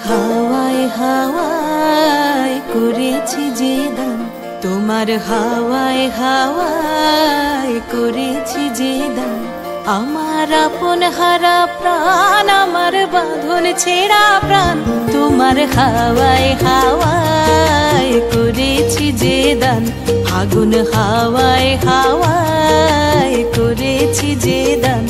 হাওয়ায় হাওয়ায় করেছি যে দান, তোমার হাওয়ায় হাওয়ায় করেছি যে দান। আমার আপন হারা প্রাণ, আমার বাঁধন ছেঁড়া প্রাণ, তোমার হাওয়ায় হাওয়ায় করেছি যে দান। ফাগুন হাওয়ায় হাওয়ায় করেছি যে দান।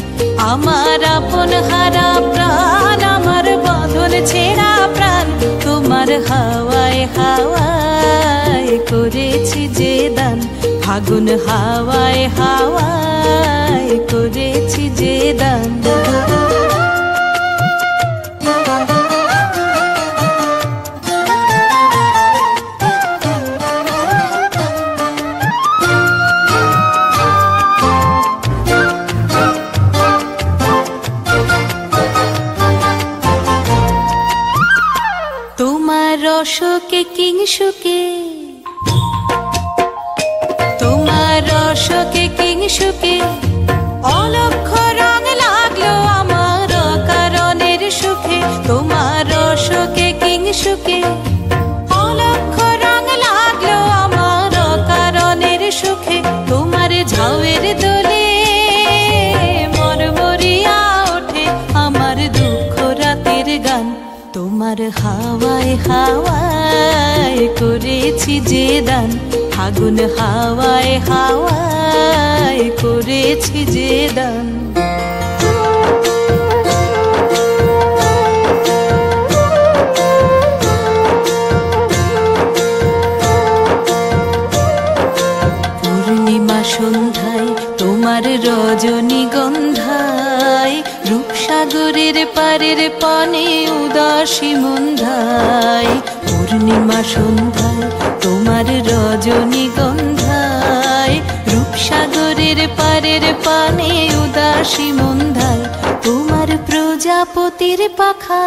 আমার আপন হারা প্রাণ, আমার বাঁধন ছেঁড়া প্রাণ, তোমার হাওয়ায় হাওয়ায় করেছি যে দান। ফাগুন হাওয়ায় হাওয়ায় করেছি যে দান। তোমার রসকে কিংসুকে, তোমার রসকে কিংসুকে অলক্ষ রং লাগলো আমার কারণের সুখে। তোমার রসকে কিংসুকে অলক্ষ রং লাগলো আমার কারণের সুখে। তোমার ঝাউয়ের দোলে মরমরিয়া ওঠে আমার দুঃখ রাতের গান। তোমার হাওয়ায় হাওয়ায় করেছি যে দান। ফাগুন হাওয়ায় হাওয়ায় করেছি যে দান। পূর্ণিমা সন্ধ্যায় তোমার রজনীগন্ধায়, রূপসাগরের পারের পানে উদাসী মন্ধায়। পূর্ণিমা সন্ধ্যায় তোমার রজনীগন্ধায়, রূপসাগরের পারের পানে উদাসী মন্ধায়। তোমার প্রজাপতির পাখা,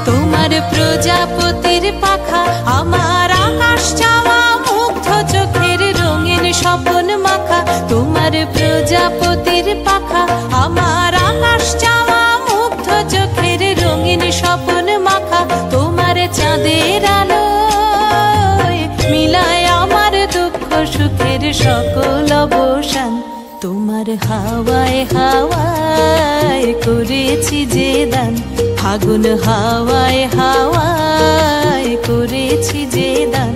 তোমার প্রজাপতির পাখা আমার আকাশ চাওয়া মুগ্ধ চোখের রঙিন স্বপন মাখা। তোমার প্রজাপতির পাখা আমার আকাশ চাওয়া মুগ্ধ চোখের রঙিন স্বপন মাখা। তোমার চাঁদের আলোয় মিলায় আমার দুঃখ সুখের সকল অবসান। তোমার হাওয়ায় হাওয়ায় করেছি যে দান। ফাগুন হাওয়ায় হাওয়ায় করেছি যে দান।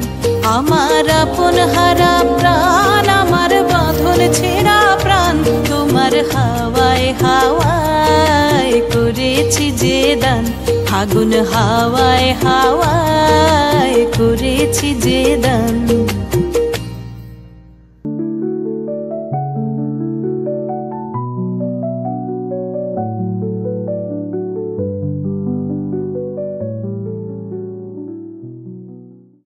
আমার আপন হারা প্রাণ, আমার বাঁধন ছেঁড়া প্রাণ, তোমার হাওয়ায় হাওয়ায় করেছি যে দান। ফাগুন হাওয়ায় হাওয়ায় করেছি যে দান।